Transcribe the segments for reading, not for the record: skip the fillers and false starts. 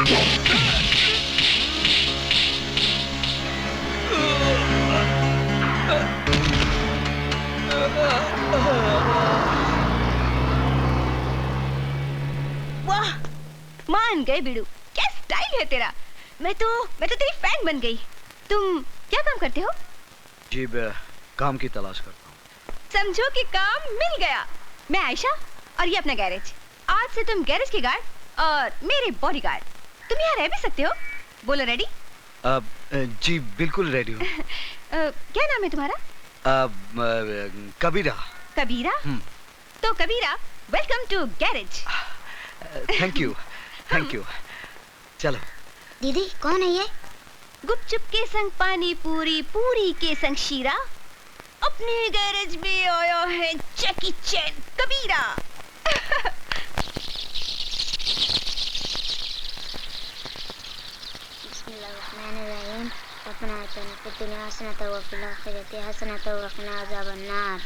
वाह, मान गए बिडू, क्या स्टाइल है तेरा। मैं तो तेरी फैन बन गई। तुम क्या काम करते हो? जी मैं काम की तलाश करता हूँ। समझो कि काम मिल गया। मैं आयशा और ये अपना गैरेज। आज से तुम गैरेज के गार्ड और मेरे बॉडीगार्ड। तुम यहाँ रह भी सकते हो। बोलो रेडी? जी बिल्कुल रेडी हूँ। क्या नाम है तुम्हारा? कबीरा। कबीरा? तो Kabira, welcome to garage. Thank you, thank you. चलो। दीदी कौन है ये? गुपचुप के संग पानी पूरी, पूरी के संग शीरा, अपने गैरेज में आया है जैकी चैन कबीरा। बिस्मिल्लाहिर्रहमानिर्रहीम। रब्बना आतिना फिद दुनिया हसनतन व फिल आखिरति हसनतन व क़िना अज़ाबन्नार।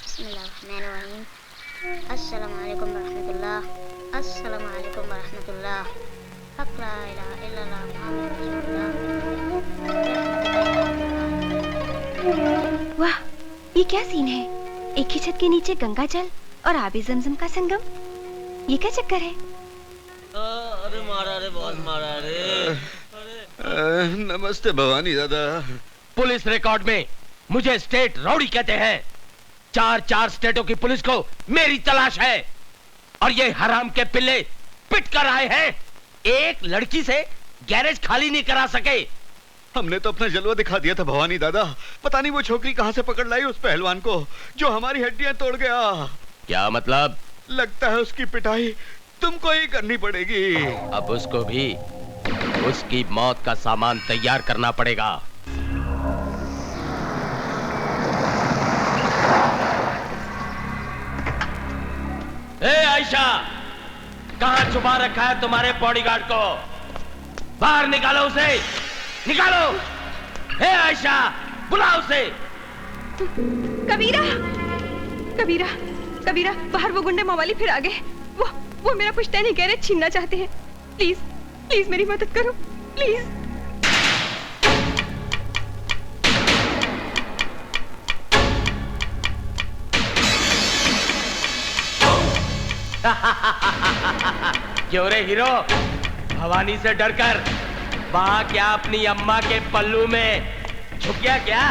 बिस्मिल्लाहिर्रहमानिर्रहीम। अस्सलामु अलैकुम वरहमतुल्लाह। अस्सलामु अलैकुम वरहमतुल्लाह। हक़ ला इलाहा इल्लल्लाह मुहम्मदुर रसूलुल्लाह। वाह, ये क्या सीन है? एक ही छत के नीचे गंगा जल और आबे ज़मज़म का संगम। ये क्या चक्कर है? अरे मारा रे, बहुत मारा रे। नमस्ते भवानी दादा। पुलिस रिकॉर्ड में मुझे स्टेट रौडी कहते हैं। 4 स्टेटों की पुलिस को मेरी तलाश है और ये हराम के पिल्ले पिट कर आए हैं। एक लड़की से गैरेज खाली नहीं करा सके। हमने तो अपना जलवा दिखा दिया था भवानी दादा। पता नहीं वो छोकरी कहां से पकड़ लाई उस पहलवान को जो हमारी हड्डियां तोड़ गया। क्या मतलब? लगता है उसकी पिटाई तुमको ही करनी पड़ेगी। अब उसको भी उसकी मौत का सामान तैयार करना पड़ेगा। ए आयशा, कहां छुपा रखा है तुम्हारे बॉडीगार्ड को? बाहर निकालो उसे, निकालो। ए आयशा, बुलाओ उसे। कबीरा, कबीरा, कबीरा, बाहर वो गुंडे मवाली फिर आ गए। वो मेरा पुश्तैनी गैरेज छीनना चाहते हैं। प्लीज, प्लीज मेरी मदद करो, प्लीज। क्यों रे हीरो, भवानी से डरकर वहां क्या अपनी अम्मा के पल्लू में छुप गया क्या?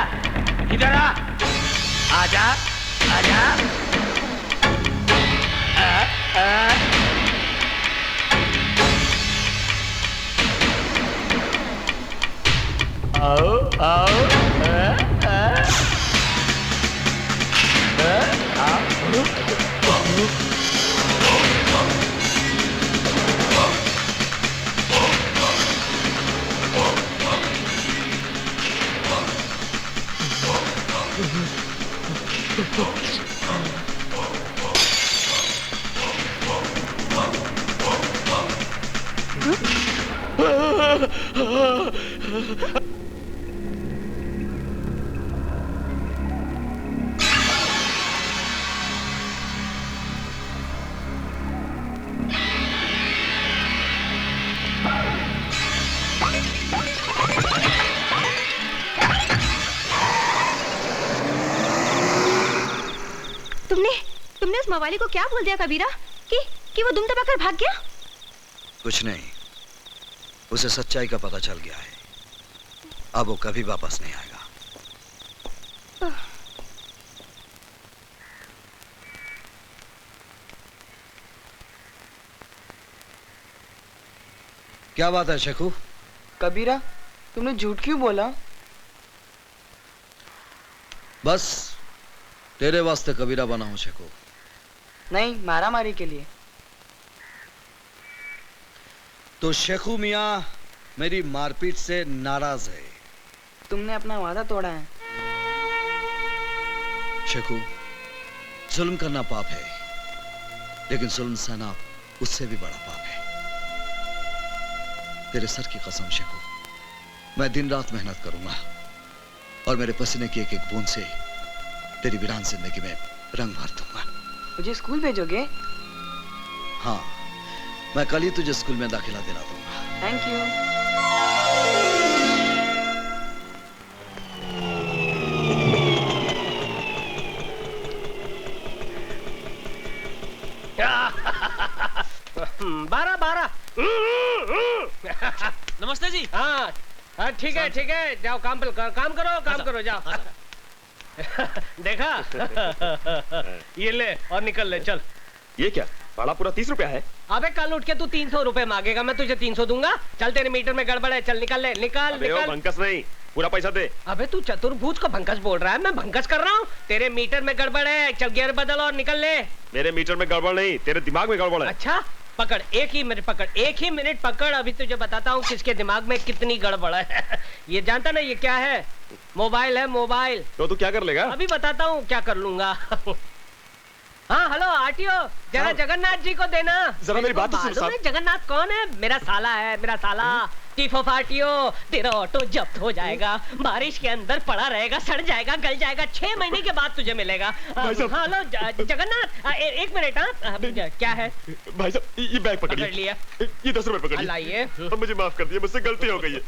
इधर आ, आजा, आजा। आओ, आओ, तुमने उस मवाली को क्या बोल दिया कबीरा कि वो दुम दबाकर भाग गया? कुछ नहीं, उसे सच्चाई का पता चल गया है। अब वो कभी वापस नहीं आएगा। क्या बात है शेखू? कबीरा, तुमने झूठ क्यों बोला? बस तेरे वास्ते कबीरा बना हूं शेखू। नहीं, मारा मारी के लिए। तो शेखू मियां मेरी मारपीट से नाराज है। तुमने अपना वादा तोड़ा है। शेखू, जुल्म करना पाप है, लेकिन जुल्म सहना उससे भी बड़ा पाप है। तेरे सर की कसम शेखू, मैं दिन रात मेहनत करूंगा और मेरे पसीने की एक एक बूंद से तेरी वीरान जिंदगी में रंग भर दूंगा। मुझे स्कूल भेजोगे? हाँ, मैं कल ही तुझे स्कूल में दाखिला दिला दूंगा। Thank you. बारह बारह। नमस्ते जी। हाँ हाँ ठीक है ठीक है, जाओ काम पे काम करो जाओ। देखा ये ले और निकल ले चल। ये क्या भाड़ा पूरा 30 रुपया है? अबे कल उठ के तू 300 रुपए मांगेगा, मैं तुझे 300 दूंगा। चल तेरे मीटर में गड़बड़ है, चल निकल ले, निकल अबे ओ निकल। भंकस नहीं, पूरा पैसा दे। अबे तू चतुर्भुज को भंकस बोल रहा है, मैं भंकस कर रहा हूँ। तेरे मीटर में गड़बड़ है, चल गियर बदल और निकल ले। मेरे मीटर में गड़बड़ नहीं, तेरे दिमाग में गड़बड़ है। अच्छा पकड़, एक ही मिनट पकड़, अभी तुझे बताता हूँ किसके दिमाग में कितनी गड़बड़ है। ये जानता ना ये क्या है? मोबाइल है, मोबाइल। तो तू क्या कर लेगा? अभी बताता हूँ क्या कर लूंगा। हाँ हेलो आरटीओ, जरा हाँ। जगन्नाथ जी को देना। जरा मेरी बात तो सुन साहब। जगन्नाथ कौन है? मेरा साला है, मेरा साला। चीफ ऑफ आरटीओ, तेरा ऑटो जब्त हो जाएगा, बारिश के अंदर पड़ा रहेगा, सड़ जाएगा, गल जाएगा, 6 महीने के बाद तुझे मिलेगा। भाई साहब। हाँ हेलो जगन्नाथ, एक मिनट। हाँ क्या है? भाई साहब ये बैग पकड़ पकड़िए। लिया। ये 10 रुपए पकड़िए। लाइए। अब मुझे माफ कर दिया, मुझसे गलती हो गई है।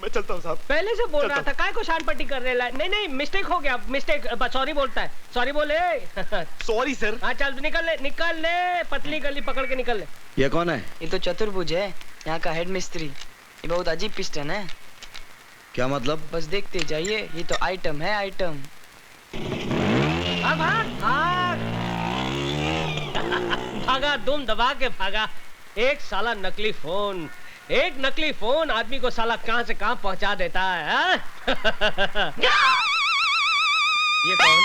मैं चलता हूँ साहब। पहले से बोल रहा चलता था, काय को शान पट्टी कर रहे ला? नहीं मिस्टेक हो गया, मिस्टेक। सॉरी बोलता है, सॉरी बोले। Sorry sir. हाँ चल निकल ले, पतली गली पकड़ के निकल ले। ये कौन है? ये तो चतुर्भुज है, यहाँ का हेड मिस्त्री। ये बहुत अजीब पिस्टन है। क्या मतलब? बस देखते जाइए, ये तो आइटम है, आइटम। भागा, दुम दबा के भागा। एक साला नकली फोन, एक नकली फोन आदमी को साला कहां से कहां पहुंचा देता है। हाँ? ये कौन?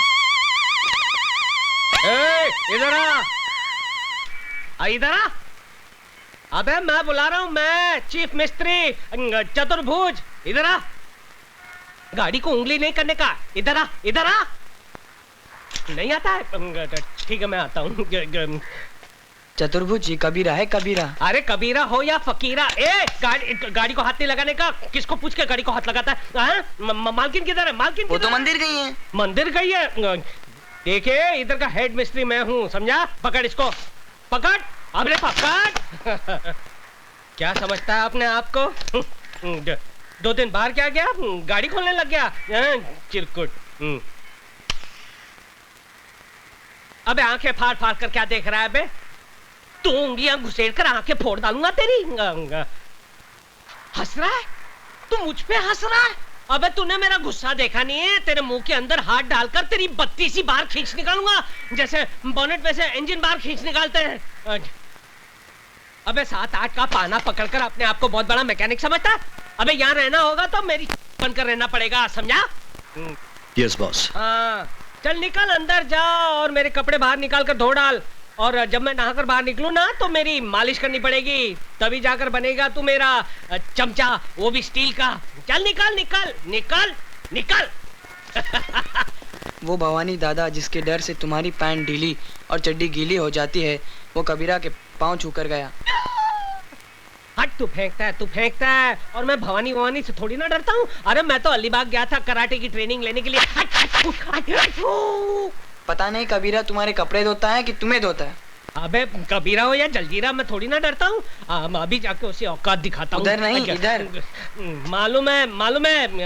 इधर आ, इधर आ। अबे मैं बुला रहा हूं, मैं चीफ मिस्त्री चतुर्भुज। इधर आ, गाड़ी को उंगली नहीं करने का। इधर आ, इधर आ। नहीं आता है? ठीक है मैं आता हूँ। चतुर्भुज, ये कबीरा है, कबीरा। अरे कबीरा हो या फकीरा, गाड़ी को हाथ नहीं लगाने का। किसको पूछ के गाड़ी को हाथ लगाता है? मालकिन किधर है? मालकिन वो तो किधर है? मंदिर गई है। मंदिर गई है। देखिए इधर का हेड मिस्त्री मैं हूँ, समझा? पकड़ इसको, पकड़, अबे पकड़। क्या समझता है अपने आप को? 2 दिन बाहर क्या गया, गाड़ी खोलने लग गया चिरकुट। अबे आंखें फाड़ फाड़ कर क्या देख रहा है बे? तू उंगलियां घुसेड़ कर आंखें फोड़ डालूंगा तेरी। हंस रहा है तू, मुझ पे हंस रहा है? अबे तूने मेरा गुस्सा देखा नहीं है? तेरे मुंह के अंदर हाथ डालकर तेरी 32 बार खींच निकालूंगा, जैसे बोनेट में से इंजन बार खींच निकालते हैं। अबे 7-8 का पाना पकड़कर अपने आप को बहुत बड़ा मैकेनिक समझता है? अबे यहाँ रहना होगा तो मेरी बनकर रहना पड़ेगा, समझा? Yes boss. हाँ चल निकल, अंदर जा और मेरे कपड़े बाहर निकाल कर धो डाल। और जब मैं नहाकर बाहर निकलूं ना तो मेरी मालिश करनी पड़ेगी, तभी जाकर बनेगा तू मेरा चमचा, वो भी स्टील का। चल निकल निकल निकल निकल। वो भवानी दादा जिसके डर से तुम्हारी पैंट ढीली और चड्डी गीली हो जाती है, वो कबीरा के पांव छूकर गया। हट, तू फेंकता है और मैं भवानी से थोड़ी ना डरता हूँ। अरे मैं तो अलीबाग गया था कराटे की ट्रेनिंग लेने के लिए। पता नहीं कबीरा तुम्हारे कपड़े धोता है कि तुम्हें धोता है। अबे कबीरा हो या जलजीरा, मैं थोड़ी ना डरता हूँ। अभी जाके उसे औकात दिखाता हूँ। उधर नहीं, इधर। मालूम है,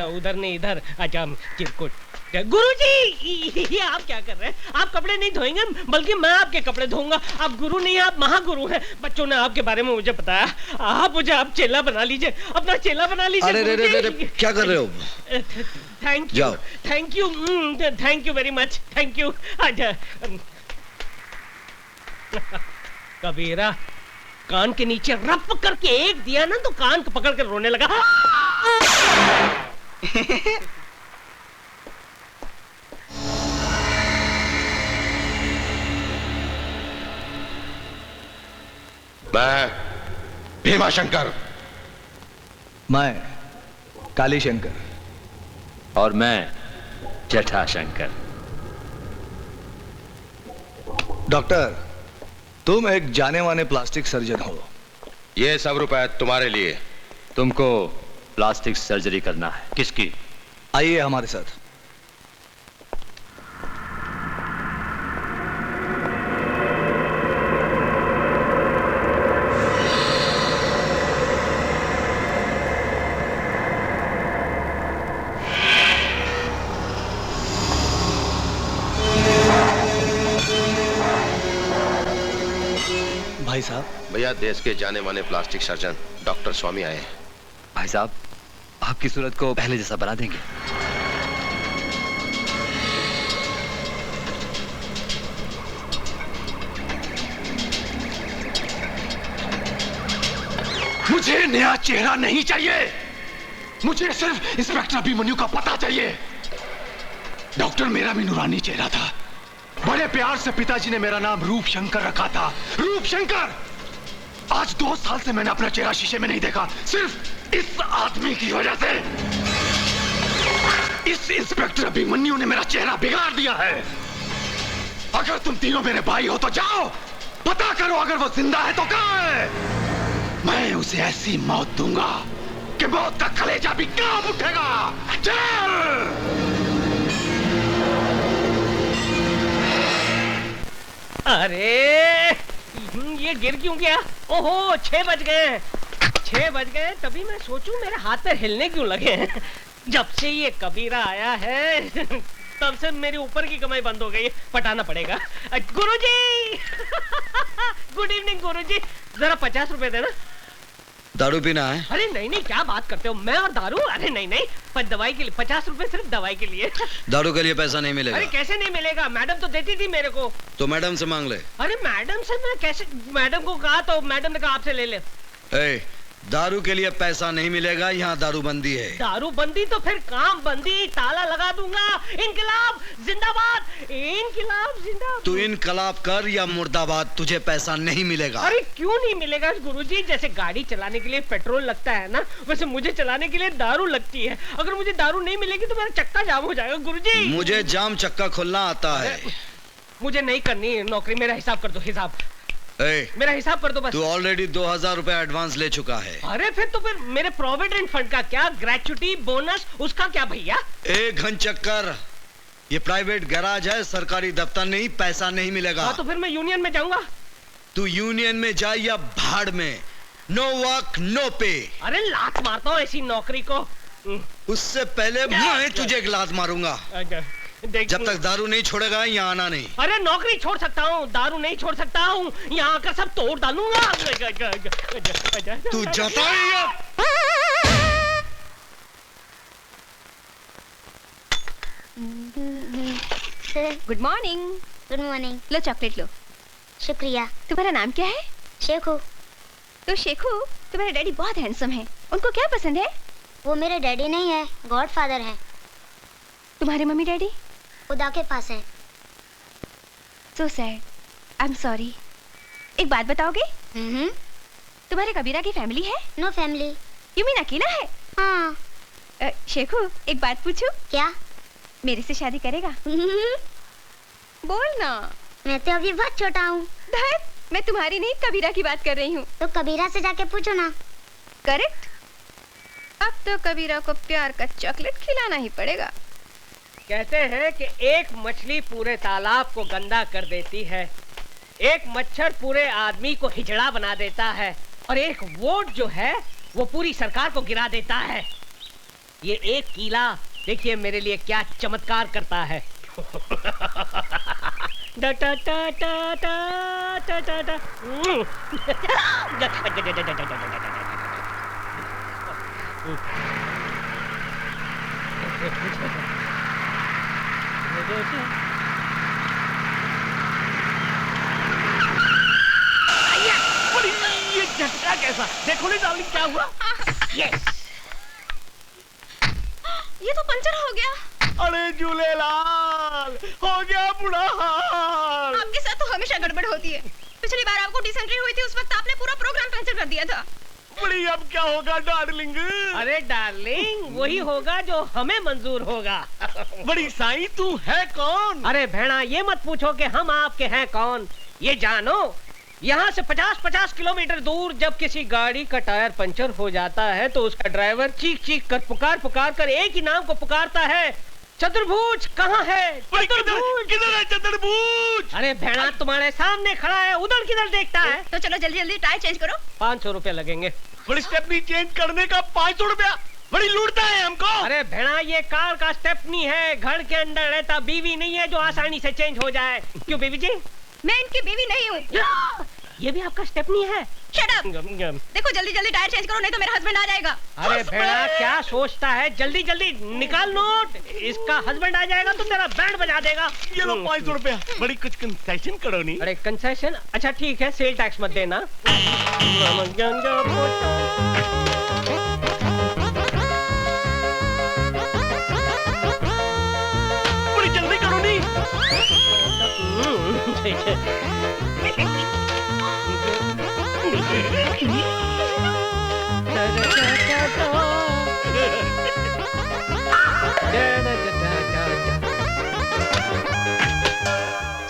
उधर नहीं इधर। अच्छा चिरकुट। गुरुजी, ये आप क्या कर रहे हैं? आप कपड़े नहीं धोएंगे, बल्कि मैं आपके कपड़े धोऊंगा। आप गुरु नहीं, आप महागुरु हैं। बच्चों ने आपके बारे में मुझे बताया। आप मुझे आप चेला बना लीजिए, अपना चेला बना लीजिए। अरे क्या कर रहे हो? Thank you very much, thank you. Kabira कान के नीचे रफ करके एक दिया ना तो कान को पकड़ कर रोने लगा। मैं भीमाशंकर। मैं काली शंकर। और मैं जटाशंकर। डॉक्टर, तुम एक जाने माने प्लास्टिक सर्जन हो। ये सब रुपए तुम्हारे लिए। तुमको प्लास्टिक सर्जरी करना है। किसकी? आइए हमारे साथ। साहब। भैया देश के जाने माने प्लास्टिक सर्जन डॉक्टर स्वामी आए हैं। भाई साहब, आपकी सूरत को पहले जैसा बना देंगे। मुझे नया चेहरा नहीं चाहिए, मुझे सिर्फ इंस्पेक्टर अभिमन्यु का पता चाहिए। डॉक्टर मेरा भी नूरानी चेहरा था। बड़े प्यार से पिताजी ने मेरा नाम रूप शंकर रखा था, रूप शंकर। आज 2 साल से मैंने अपना चेहरा शीशे में नहीं देखा, सिर्फ इस आदमी की वजह से। इस इंस्पेक्टर अभिमन्यु ने मेरा चेहरा बिगाड़ दिया है। अगर तुम तीनों मेरे भाई हो तो जाओ, पता करो अगर वो जिंदा है तो कहां है। मैं उसे ऐसी मौत दूंगा कि मौत का कलेजा भी कांप उठेगा। चल! अरे ये गिर क्यों गया? ओहो 6 बज गए, 6 बज गए। तभी मैं सोचूं मेरे हाथ पैर हिलने क्यों लगे हैं। जब से ये कबीरा आया है तब से मेरी ऊपर की कमाई बंद हो गई है। पटाना पड़ेगा। गुरुजी गुड इवनिंग गुरुजी, जरा 50 रुपए देना। दारू पीना है? अरे नहीं नहीं, क्या बात करते हो, मैं और दारू? अरे नहीं नहीं, पर दवाई के लिए 50 रुपए, सिर्फ दवाई के लिए। दारू के लिए पैसा नहीं मिलेगा। अरे कैसे नहीं मिलेगा, मैडम तो देती थी मेरे को। तो मैडम से मांग ले। अरे मैडम से मैं कैसे, मैडम को कहा तो मैडम ने कहा आपसे ले ले। दारू के लिए पैसा नहीं मिलेगा, यहाँ दारू बंदी है। दारू बंदी तो फिर काम बंदी, ताला लगा दूंगा। इनकलाब जिंदाबाद, इनकलाब जिंदाबाद। तू इनकलाब कर या मुर्दाबाद, तुझे पैसा नहीं मिलेगा। अरे क्यों नहीं मिलेगा गुरुजी? जैसे गाड़ी चलाने के लिए पेट्रोल लगता है ना, वैसे मुझे चलाने के लिए दारू लगती है। अगर मुझे दारू नहीं मिलेगी तो मेरा चक्का जाम हो जाएगा गुरुजी। मुझे जाम चक्का खोलना आता है। मुझे नहीं करनी नौकरी, मेरा हिसाब कर दो, हिसाब। मेरा हिसाब कर दो बस। तू ऑलरेडी 2000 रुपए एडवांस ले चुका है। अरे फिर तो फिर मेरे प्रोविडेंट फंड का क्या, ग्रेचुटी बोनस उसका क्या भैया? एक घन चक्कर, ये प्राइवेट गैराज है, सरकारी दफ्तर नहीं, पैसा नहीं मिलेगा। तो फिर मैं यूनियन में जाऊंगा। तू यूनियन में जा या भाड़ में, नो वर्क नो पे। अरे लात मारता हूँ ऐसी नौकरी को। उससे पहले मैं तुझे एक लात मारूंगा। जब तक दारू नहीं छोड़ेगा यहाँ आना नहीं। अरे नौकरी छोड़ सकता हूँ, दारू नहीं छोड़ सकता हूँ। यहाँ आकर सब तोड़ डालूंगा। तू जाता है? Good morning. Good morning. लो चॉकलेट लो। शुक्रिया। तुम्हारा नाम क्या है? शेखू। तो शेखू, तुम्हारे डैडी बहुत हैंडसम है, उनको क्या पसंद है? वो मेरे डैडी नहीं है, गॉडफादर है। तुम्हारे मम्मी डैडी? खुदा के पास है। So sad. I'm sorry. एक बात बताओगे? तुम्हारे कबीरा की फैमिली है? No family. You mean अकेला है? हाँ। शेखू, एक बात पूछूं? क्या? मेरे से शादी करेगा? बोल ना। मैं तो अभी बहुत छोटा हूँ। मैं तुम्हारी नहीं, कबीरा की बात कर रही हूँ। तो कबीरा से जाके पूछो ना। करेक्ट। अब तो कबीरा को प्यार का चॉकलेट खिलाना ही पड़ेगा। कहते हैं कि एक मछली पूरे तालाब को गंदा कर देती है, एक मच्छर पूरे आदमी को हिजड़ा बना देता है, और एक वोट जो है वो पूरी सरकार को गिरा देता है। ये एक कीला देखिए मेरे लिए क्या चमत्कार करता है। ये झटका कैसा? देखो नहीं डार्लिंग क्या हुआ? यस, ये तो पंचर हो गया। अरे झूलेलाल, हो गया बुरा हाल। आपके साथ तो हमेशा गड़बड़ होती है। पिछली बार आपको डिसेंट्री हुई थी, उस वक्त आपने पूरा प्रोग्राम कैंसिल कर दिया था। बड़ी अब क्या होगा डार्लिंग? अरे डार्लिंग वही होगा जो हमें मंजूर होगा। बड़ी साईं तू है कौन? अरे भेड़ा ये मत पूछो कि हम आपके हैं कौन, ये जानो यहाँ से 50-50 किलोमीटर दूर जब किसी गाड़ी का टायर पंचर हो जाता है तो उसका ड्राइवर चीख चीख कर पुकार कर एक ही नाम को पुकारता है, चतुर्भुज कहाँ है? चतुर्भुज किधर है चतुर्भुज? अरे भेड़ा तुम्हारे सामने खड़ा है, उधर किधर देखता है? तो चलो जल्दी जल्दी टायर चेंज करो। 500 रुपए लगेंगे। बड़ी स्टेपनी चेंज करने का 500 रुपया? बड़ी लूटता है हमको। अरे भेड़ा ये कार का स्टेपनी है, घर के अंदर रहता बीवी नहीं है जो आसानी से चेंज हो जाए। क्यों बीवी जी? मैं इनकी बीवी नहीं हूँ। ये भी आपका स्टेपनी है? Shut up! देखो जल्दी जल्दी टायर चेंज करो नहीं तो मेरा हस्बैंड आ जाएगा। अरे भेड़ा क्या सोचता है, जल्दी जल्दी निकाल नोट, इसका हस्बैंड आ जाएगा तो तेरा बैंड बजा देगा। ये लो 500 रुपया, बड़ी कुछ कंसेशन करो नहीं। अरे कंसेशन? अच्छा ठीक है, सेल टैक्स मत देना। बड़ी जल्दी करो नहीं।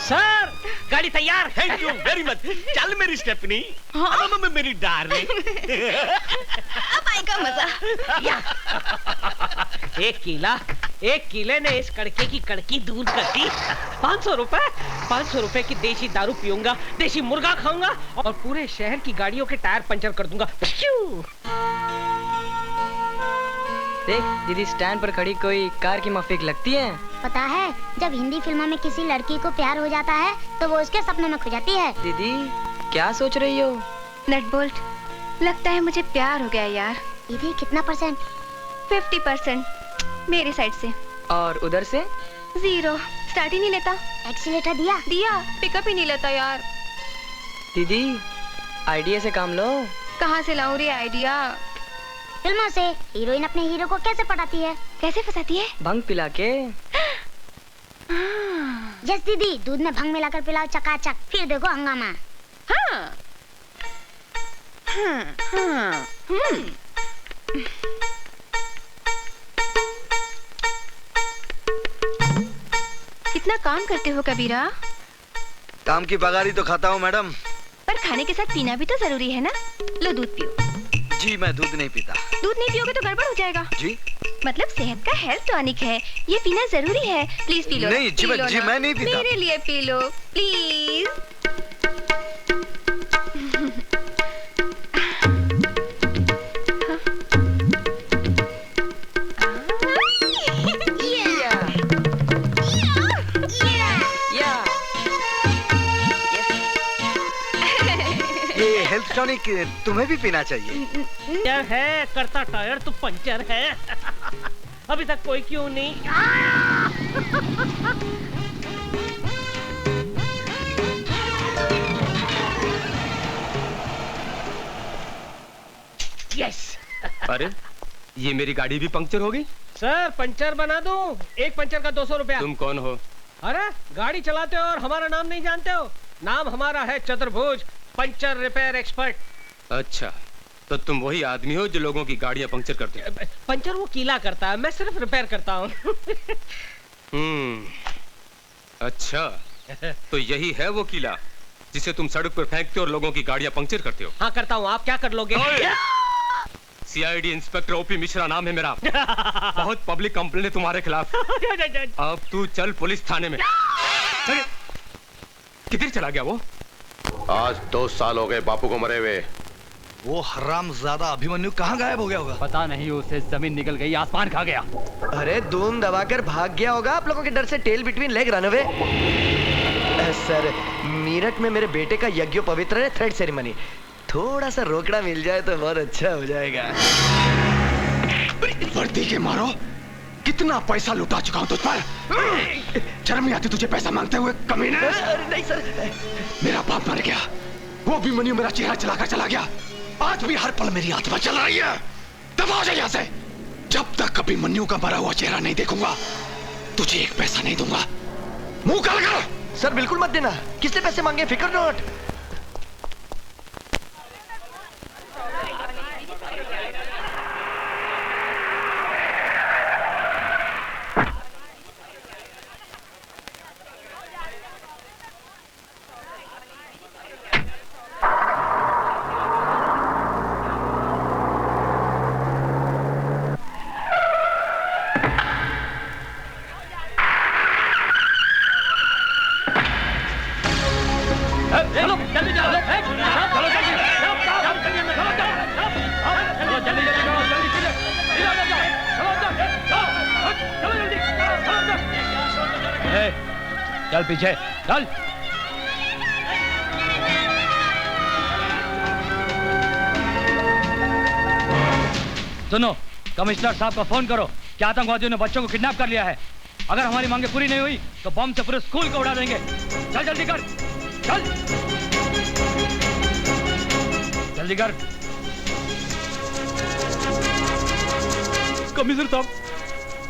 सर गाड़ी तैयार। Thank you very much. चल मेरी स्टेपनी। हाँ? अब मेरी डार्लिंग। अब आएगा मजा। एक किले ने इस कड़के की कड़की दूर कर दी। 500 रुपए की देसी दारू पीऊंगा, देसी मुर्गा खाऊंगा और पूरे शहर की गाड़ियों के टायर पंचर कर दूंगा। देख दीदी, स्टैंड पर खड़ी कोई कार की माफिक लगती है। पता है, जब हिंदी फिल्मों में किसी लड़की को प्यार हो जाता है तो वो उसके सपनों में खो जाती है। दीदी क्या सोच रही हो? नट बोल्ट, लगता है मुझे प्यार हो गया यार। दीदी कितना %? 50% मेरी साइड से। और उधर से? 0। स्टार्ट ही नहीं लेता। एक्सीलेटर दिया? पिकअप ही नहीं लेता यार। दीदी आइडिया से काम लो। कहाँ से लाऊं रे आइडिया? फिल्मों से। हीरोइन अपने हीरो को कैसे पटाती है? कैसे फंसाती है? भंग पिला के। यस दीदी, दूध में भंग मिलाकर पिलाओ चकाचक, फिर देखो हंगामा। कितना काम करते हो कबीरा? काम की पगारी तो खाता हूँ मैडम। पर खाने के साथ पीना भी तो जरूरी है ना। लो दूध पियो। जी मैं दूध नहीं पीता। दूध नहीं पियोगे तो गड़बड़ हो जाएगा। जी मतलब सेहत का हेल्थ टॉनिक है, ये पीना जरूरी है। Please P low. नहीं जी, मैं नहीं पीता। मेरे लिए P low please. Health tonic तुम्हें भी पीना चाहिए। क्या है करता टायर तो पंचर है। अभी तक कोई क्यों नहीं? यस। अरे ये मेरी गाड़ी भी पंक्चर हो गई। सर पंचर बना दूं? एक पंचर का 200 रुपया। तुम कौन हो? अरे गाड़ी चलाते हो और हमारा नाम नहीं जानते हो? नाम हमारा है चतुर्भुज, पंचर रिपेयर एक्सपर्ट। अच्छा, तो तुम वही आदमी हो जो लोगों की गाड़ियां पंक्चर करते हो? पंचर वो कीला करता है, मैं सिर्फ रिपेयर करता हूँ। अच्छा, तो यही है वो कीला जिसे तुम सड़क पर फेंकते हो और लोगों की गाड़ियां पंक्चर करते हो? हाँ करता हूँ, आप क्या कर लोगे? सीआईडी इंस्पेक्टर ओपी मिश्रा नाम है मेरा। बहुत पब्लिक कंप्लेंट है तुम्हारे खिलाफ। अब तू चल पुलिस थाने में। किधर चला गया वो? आज 2 साल हो गए बापू को मरे हुए। वो हरामजादा अभिमन्यु कहाँ गायब हो गया होगा? पता नहीं, उसे जमीन निकल गई, आसमान खा गया। अरे धूम दबाकर भाग गया होगा आप लोगों के डर से। Tail between leg run away. Sir Meerut में मेरे बेटे का यज्ञोपवित्र है, थ्रेड सेरेमनी। थोड़ा सा रोकड़ा मिल जाए तो बहुत अच्छा हो जाएगा। वर्दी के मारो, कितना पैसा लुटा चुका हूं तुझ पर। शर्म नहीं आती तुझे पैसा मांगते हुए, कमीने? अरे नहीं सर, मेरा बाप मर गया, वो अभिमन्यु मेरा चेहरा चलाकर चला गया। आज भी हर पल मेरी आत्मा चल रही है। दबा हो जाए यहाँ से। जब तक अभिमन्यु का मरा हुआ चेहरा नहीं देखूंगा तुझे एक पैसा नहीं दूंगा। मुंह काला करो। सर बिल्कुल मत देना। किसने पैसे मांगे? फिकर नोट। चल पीछे चल। सुनो, कमिश्नर साहब को फोन करो कि आतंकवादियों ने बच्चों को किडनैप कर लिया है। अगर हमारी मांगे पूरी नहीं हुई तो बम से पूरे स्कूल को उड़ा देंगे। चल जल्दी कर, चल जल्दी कर। कमिश्नर साहब,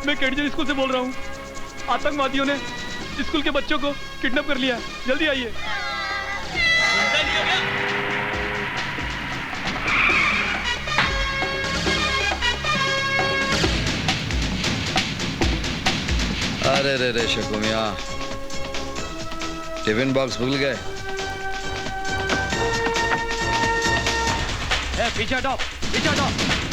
मैं केडीजे स्कूल से बोल रहा हूँ। आतंकवादियों ने स्कूल के बच्चों को किडनैप कर लिया, जल्दी आइए। अरे रे रे शकु मियां, टिफिन बॉक्स भूल गए। पीछे हटो, पीछे हटो।